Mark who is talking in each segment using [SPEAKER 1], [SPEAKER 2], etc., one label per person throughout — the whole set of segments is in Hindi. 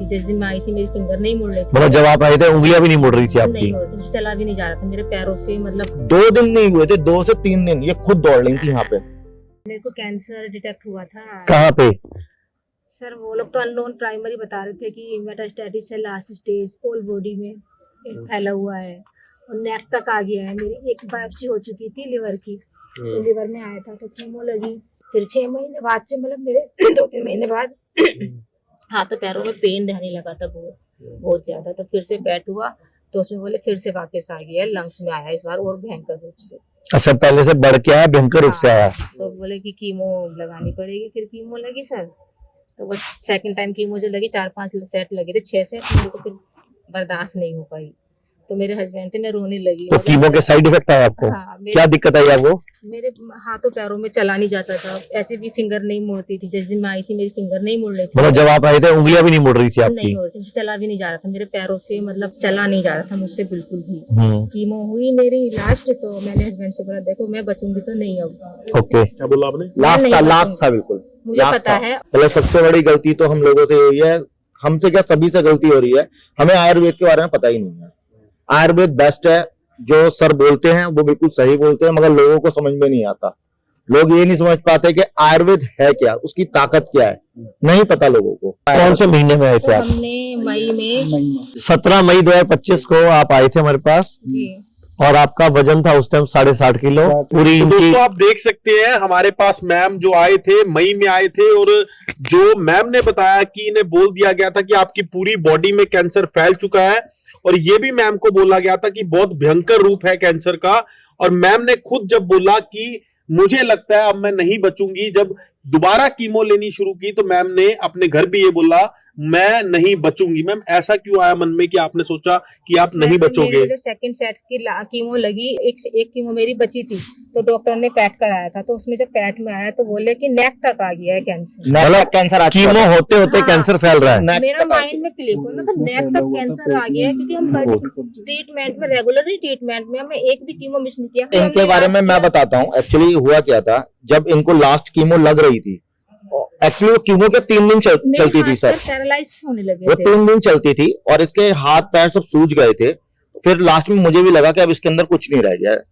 [SPEAKER 1] थी। जिस दिन मैं आई थी मेरी फिंगर नहीं मुड़ रही थी।
[SPEAKER 2] मतलब जब आप आए थे उंगलियां भी नहीं मुड़ रही थी आपकी?
[SPEAKER 1] नहीं हो रही थी, चला भी नहीं जा रहा था मेरे पैरों से। मतलब
[SPEAKER 3] 2 दिन नहीं हुए थे, 2 से 3 दिन ये खुद दौड़ रही थी यहाँ पे।
[SPEAKER 1] मेरे को कैंसर डिटेक्ट हुआ था।
[SPEAKER 2] कहाँ पे?
[SPEAKER 1] सर वो लोग तो अननोन प्राइमरी बता रहे थे कि मेटास्टेटिस है, लास्ट स्टेज, होल बॉडी में फैला हुआ है और नेक तक आ गया है। मेरी एक बायोप्सी हो चुकी थी लिवर की, तो लिवर में आया था तो कीमो लगी। फिर 6 महीने बाद से, मतलब मेरे 2-3 महीने बाद हाथों पैरों में पेन रहने लगा था बहुत ज्यादा। तो फिर से पेट हुआ तो उसमें बोले फिर से वापस आ गया है, लंग्स में आया इस बार और भयंकर रूप से।
[SPEAKER 2] अच्छा, पहले से बढ़ के आया, भयंकर रूप से आया।
[SPEAKER 1] तो बोले कि कीमो लगानी पड़ेगी। फिर कीमो लगी सर, तो वो सेकंड टाइम कीमो जो लगी 4-5 सेट लगे थे, 6 सेट, मेरे को फिर बर्दाश्त नहीं हो पाई। तो मेरे हस्बैंड थे, मैं रोने लगी।
[SPEAKER 2] तो कीमो के साइड इफेक्ट आया आपको?
[SPEAKER 1] हाँ,
[SPEAKER 2] क्या दिक्कत आई आपको?
[SPEAKER 1] मेरे हाथों पैरों में चला नहीं जाता था, ऐसे भी फिंगर नहीं मुड़ती थी। जिस दिन मैं आई थी मेरी फिंगर नहीं मुड़ रही थी।
[SPEAKER 2] मतलब जब आप आए थे उंगलियां भी नहीं मुड़ रही थी आपकी?
[SPEAKER 1] नहीं हो रही थी, चला भी नहीं जा रहा था मेरे पैरों से। मतलब चला नहीं जा रहा था मुझसे बिल्कुल भी। कीमो हुई मेरी लास्ट, तो मैंने हस्बैंड से बोला देखो मैं बचूंगी तो नहीं अब।
[SPEAKER 2] ओके,
[SPEAKER 4] क्या बोला आपने?
[SPEAKER 3] लास्ट था बिल्कुल,
[SPEAKER 1] मुझे पता है।
[SPEAKER 3] मतलब सबसे बड़ी गलती तो हम लोगों से यही है, हमसे क्या सभी से गलती हो रही है, हमें आयुर्वेद के बारे में पता ही नहीं है। आयुर्वेद बेस्ट है, जो सर बोलते हैं वो बिल्कुल सही बोलते हैं, मगर लोगों को समझ में नहीं आता। लोग ये नहीं समझ पाते कि आयुर्वेद है क्या, उसकी ताकत क्या है, नहीं पता लोगों को।
[SPEAKER 2] कौन से महीने में आए थे आप?
[SPEAKER 1] हमने मई में
[SPEAKER 2] 17 मई 2025 को आप आए थे हमारे पास
[SPEAKER 1] जी।
[SPEAKER 2] और आपका वजन था उस टाइम 60.5 किलो। पूरी
[SPEAKER 4] तो
[SPEAKER 2] इनकी
[SPEAKER 4] दोस्तों आप देख सकते हैं हमारे पास मैम जो आए थे मई में आए थे, और जो मैम ने बताया कि इन्हें बोल दिया गया था कि आपकी पूरी बॉडी में कैंसर फैल चुका है, और ये भी मैम को बोला गया था कि बहुत भयंकर रूप है कैंसर का। और मैम ने खुद जब बोला कि मुझे लगता है अब मैं नहीं बचूंगी, जब दोबारा कीमो लेनी शुरू की तो मैम ने अपने घर भी ये बोला मैं नहीं बचूंगी। मैम ऐसा क्यों आया मन में कि आपने सोचा कि आप नहीं बचोगे?
[SPEAKER 1] जब सेकंड सेट की कीमो लगी, एक कीमो मेरी बची थी, तो डॉक्टर ने पैट कराया था। तो उसमें जब पैट में आया तो बोले कि नेक तक आ गया है कैंसर।
[SPEAKER 2] मतलब
[SPEAKER 3] कैंसर
[SPEAKER 2] कीमो होते होते कैंसर फैल रहा है।
[SPEAKER 1] मेरा माइंड में क्लिक हुआ, मतलब नेक तक कैंसर आ गया है, क्योंकि हम ट्रीटमेंट में, रेगुलर ट्रीटमेंट में हमने एक भी कीमो मिस नहीं किया।
[SPEAKER 3] इनके बारे में मैं बताता हूँ, एक्चुअली हुआ क्या था, जब इनको लास्ट कीमो लग रही थी, एक्चुअली वो कीमो के 3 दिन चलती थी सर,
[SPEAKER 1] पैरालाइज होने लगे
[SPEAKER 3] वो
[SPEAKER 1] थे।
[SPEAKER 3] 3 दिन चलती थी और इसके हाथ पैर सब सूज गए थे। फिर लास्ट में मुझे भी लगा कि अब इसके अंदर कुछ नहीं रह गया है।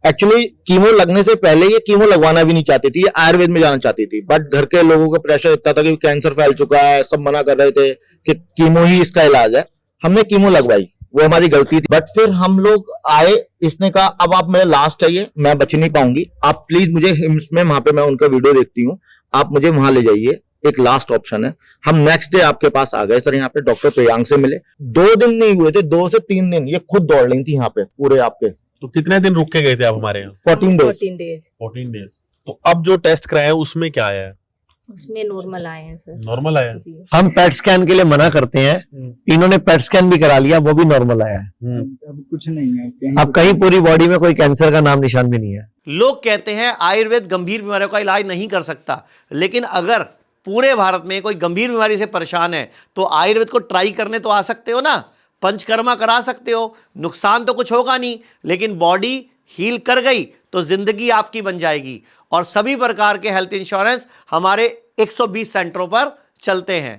[SPEAKER 3] एक्चुअली कीमो लगने से पहले ये कीमो लगवाना भी नहीं चाहती थी, ये आयुर्वेद में जाना चाहती थी, बट घर के लोगों का प्रेशर इतना था कि कैंसर फैल चुका है, सब मना कर रहे थे कि कीमो ही इसका इलाज है। हमने कीमो लगवाई, वो हमारी गलती थी। बट फिर हम लोग आए, इसने कहा अब आप मेरे लास्ट चाहिए, मैं बच नहीं पाऊंगी, आप प्लीज मुझे हिम्स में, वहां पे मैं उनका वीडियो देखती हूँ, आप मुझे वहां ले जाइए, एक लास्ट ऑप्शन है। हम नेक्स्ट डे आपके पास आ गए सर, यहाँ पे डॉक्टर प्रियांक से मिले। 2 दिन नहीं हुए थे, 2 से 3 दिन ये खुद दौड़ रही थी यहाँ पे पूरे आपके।
[SPEAKER 4] तो कितने दिन रुक के गए थे आप हमारे यहाँ?
[SPEAKER 3] 14 डेज।
[SPEAKER 4] 14 डेज। तो अब जो टेस्ट कराया उसमें क्या आया है?
[SPEAKER 1] उसमें नॉर्मल आए हैं सर।
[SPEAKER 4] नॉर्मल आया है?
[SPEAKER 1] जी।
[SPEAKER 2] हम पेट स्कैन के लिए मना करते हैं, इन्होंने पेट स्कैन भी करा लिया, वो भी नॉर्मल आया है।
[SPEAKER 5] अब कुछ नहीं है,
[SPEAKER 2] अब कहीं पूरी बॉडी में कोई कैंसर का नाम निशान भी नहीं है।
[SPEAKER 6] लोग कहते हैं आयुर्वेद गंभीर बीमारियों का इलाज नहीं कर सकता, लेकिन अगर पूरे भारत में कोई गंभीर बीमारी से परेशान है तो आयुर्वेद को ट्राई करने तो आ सकते हो ना, पंचकर्मा करा सकते हो, नुकसान तो कुछ होगा नहीं, लेकिन बॉडी हील कर गई तो जिंदगी आपकी बन जाएगी। और सभी प्रकार के हेल्थ इंश्योरेंस हमारे 120 सेंटरों पर चलते हैं।